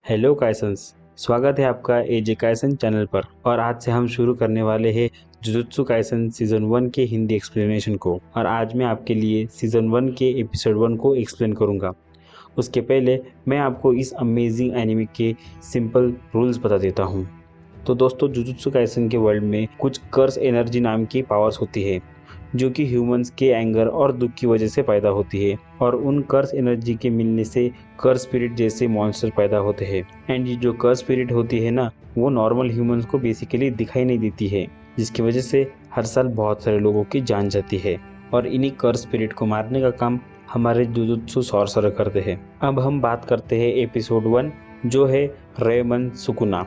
Hello काइसन्स, स्वागत है आपका एजे काइसन चैनल पर। और आज से हम शुरू करने वाले हैं जुजुत्सु काइसन सीजन 1 के हिंदी एक्सप्लेनेशन को। और आज मैं आपके लिए सीजन 1 के एपिसोड 1 को एक्सप्लेन करूंगा। उसके पहले मैं आपको इस अमेजिंग एनिमे के सिंपल रूल्स बता देता हूं। तो दोस्तों, जुजुत्सु काइसन के वर्ल्ड में कुछ कर्स एनर्जी नाम की पावर्स होती है जो कि ह्यूमंस के एंगर और दुख की वजह से पैदा होती है। और उन कर्स एनर्जी के मिलने से कर्स स्पिरिट जैसे मॉन्स्टर पैदा होते हैं। एंड ये जो कर्स स्पिरिट होती है ना, वो नॉर्मल ह्यूमंस को बेसिकली दिखाई नहीं देती है, जिसकी वजह से हर साल बहुत सारे लोगों की जान जाती है। और इन्हीं कर्स स्पिरिट को मारने का काम हमारे जुजुत्सु सॉर्सरर करते हैं। अब हम बात करते हैं एपिसोड 1 जो है रेमन सुकुना।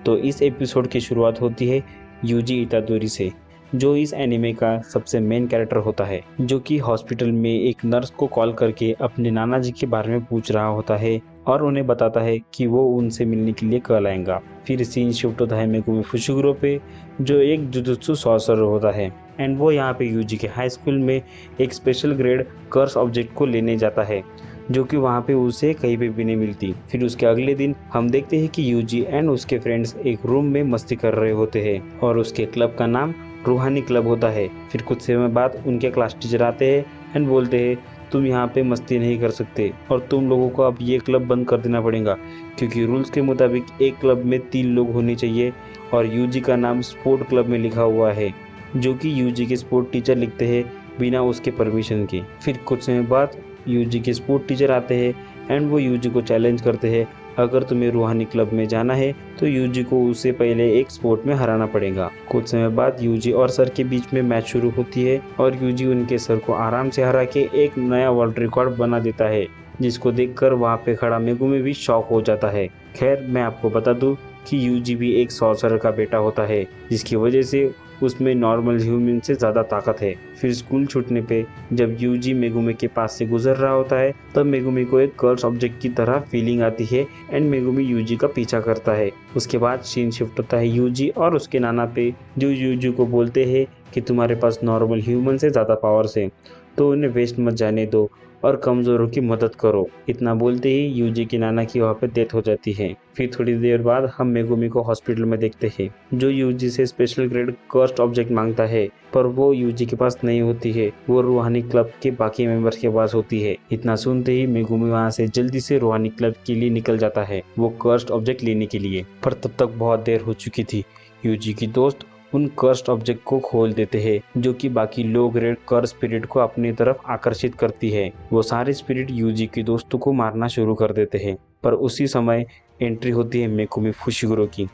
तो इस एपिसोड की शुरुआत होती है यूजी इतादोरी से, जो इस एनिमे का सबसे मेन कैरेक्टर होता है, जो कि हॉस्पिटल में एक नर्स को कॉल करके अपने नाना जी के बारे में पूछ रहा होता है और उन्हें बताता है कि वो उनसे मिलने के लिए कल आएगा। फिर सीन शिफ्ट होता है मेगुमी फुशिगुरो पे, जो एक जुजुत्सु सॉर्सरर होता है। एंड वो यहाँ पे यूजी के हाई स्कूल में एक स्पेशल ग्रेड कर्स ऑब्जेक्ट को लेने जाता है, जो कि वहाँ पे उसे कहीं पे भी नहीं मिलती। फिर उसके अगले दिन हम देखते हैं कि यूजी एंड उसके फ्रेंड्स एक रूम में मस्ती कर रहे होते हैं और उसके क्लब का नाम रूहानी क्लब होता है। फिर कुछ समय बाद उनके क्लास टीचर आते हैं एंड बोलते हैं तुम यहाँ पे मस्ती नहीं कर सकते और तुम लोगों को अब ये क्लब बंद कर देना पड़ेगा, क्योंकि रूल्स के मुताबिक एक क्लब में 3 लोग होने चाहिए और यूजी का नाम स्पोर्ट क्लब में लिखा हुआ है, जो कि यूजी के स्पोर्ट टीचर लिखते हैं बिना उसके परमिशन के। फिर कुछ समय बाद यूजी के स्पोर्ट टीचर आते हैं एंड वो यूजी को चैलेंज करते हैं, अगर तुम्हें रूहानी क्लब में जाना है तो यूजी को उससे पहले एक स्पोर्ट में हराना पड़ेगा। कुछ समय बाद यूजी और सर के बीच में मैच शुरू होती है और यूजी उनके सर को आराम से हरा के एक नया वर्ल्ड रिकॉर्ड बना देता है, जिसको देखकर वहाँ पे खड़ा मेगुमी भी शॉक हो जाता है। खैर, मैं आपको बता दूं कि यूजी भी एक सॉर्सरर का बेटा होता है, जिसकी वजह से उसमें नॉर्मल ह्यूमन से ज़्यादा ताकत है। फिर स्कूल छूटने पे जब यूजी मेगुमी के पास से गुजर रहा होता है, तब मेगुमी को एक कर्स ऑब्जेक्ट की तरह फीलिंग आती है एंड मेगुमी यूजी का पीछा करता है। उसके बाद सीन शिफ्ट होता है यूजी और उसके नाना पे, जो यूजी को बोलते हैं कि तुम्हारे पास नॉर्मल ह्यूमन से ज़्यादा पावर्स है, तो उन्हें वेस्ट मत जाने दो और कमज़ोरों की मदद करो। इतना बोलते ही यूजी की नाना की वहाँ पे डेथ हो जाती है। फिर थोड़ी देर बाद हम मेगुमी को हॉस्पिटल में देखते हैं, जो यूजी से स्पेशल ग्रेड कर्स्ड ऑब्जेक्ट मांगता है, पर वो यूजी के पास नहीं होती है, वो रूहानी क्लब के बाकी मेंबर्स के पास होती है। इतना सुनते ही मेगुमी वहाँ से जल्दी से रूहानी क्लब के लिए निकल जाता है, वो कर्स्ड ऑब्जेक्ट लेने के लिए। पर तब तक बहुत देर हो चुकी थी। यूजी की दोस्त उन कर्स्ड ऑब्जेक्ट को खोल देते हैं, जो कि बाकी लो ग्रेड कर्स स्पिरिट को अपनी तरफ आकर्षित करती है। वो सारे स्पिरिट यूजी के दोस्तों को मारना शुरू कर देते हैं। पर उसी समय एंट्री होती है मेगुमी फुशिगुरो की,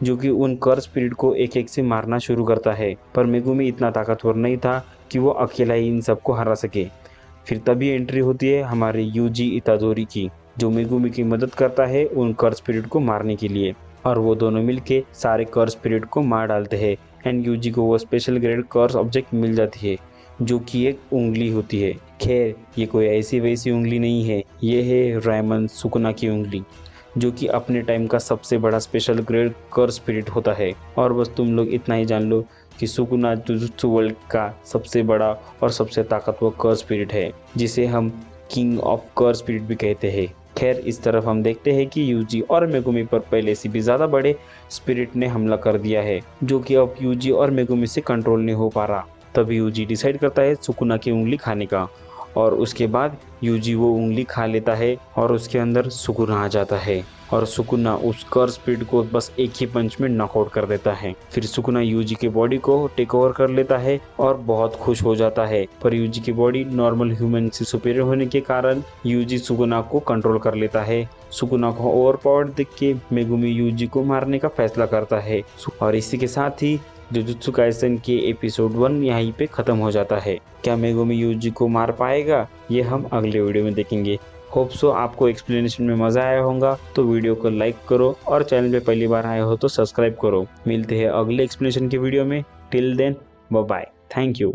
जो कि उन कर्स स्पिरिट को एक एक से मारना शुरू करता है। पर मेगुमी इतना ताकतवर नहीं था कि वो अकेला ही इन सबको हरा सके। फिर तभी एंट्री होती है हमारे यूजी इतादोरी की, जो मेगुमी की मदद करता है उन कर्स स्पिरिट को मारने के लिए। और वो दोनों मिलके सारे कर्स स्पिरिट को मार डालते हैं एंड यूजी को वो स्पेशल ग्रेड कर्स ऑब्जेक्ट मिल जाती है, जो कि एक उंगली होती है। खैर, ये कोई ऐसी वैसी उंगली नहीं है, ये है रेमन सुकुना की उंगली, जो कि अपने टाइम का सबसे बड़ा स्पेशल ग्रेड कर्स स्पिरिट होता है। और बस तुम लोग इतना ही जान लो कि सुकुना जुजुत्सु वर्ल्ड का सबसे बड़ा और सबसे ताकतवर कर्स स्पिरिट है, जिसे हम किंग ऑफ कर्स स्पिरिट भी कहते हैं। खैर, इस तरफ हम देखते हैं कि यूजी और मेगुमी पर पहले से भी ज़्यादा बड़े स्पिरिट ने हमला कर दिया है, जो कि अब यूजी और मेगुमी से कंट्रोल नहीं हो पा रहा। तभी यूजी डिसाइड करता है सुकुना की उंगली खाने का, और उसके बाद यूजी वो उंगली खा लेता है और उसके अंदर सुकुना आ जाता है और सुकुना उस कर्स स्पिरिट को बस एक ही पंच में नॉकआउट कर देता है। फिर सुकुना यूजी की बॉडी को टेक ओवर कर लेता है और बहुत खुश हो जाता है। पर यूजी की बॉडी नॉर्मल ह्यूमन से सुपीरियर होने के कारण यूजी सुकुना को कंट्रोल कर लेता है। सुकुना को ओवर पावर्ड देख के मेगुमी यूजी को मारने का फैसला करता है। और इसी के साथ ही जुजुत्सु काइसन के एपिसोड 1 यहीं पे खत्म हो जाता है। क्या मेगुमी यूजी को मार पाएगा, ये हम अगले वीडियो में देखेंगे। होप सो आपको एक्सप्लेनेशन में मज़ा आया होगा, तो वीडियो को लाइक करो और चैनल पे पहली बार आए हो तो सब्सक्राइब करो। मिलते हैं अगले एक्सप्लेनेशन के वीडियो में। Till then, bye bye, thank you.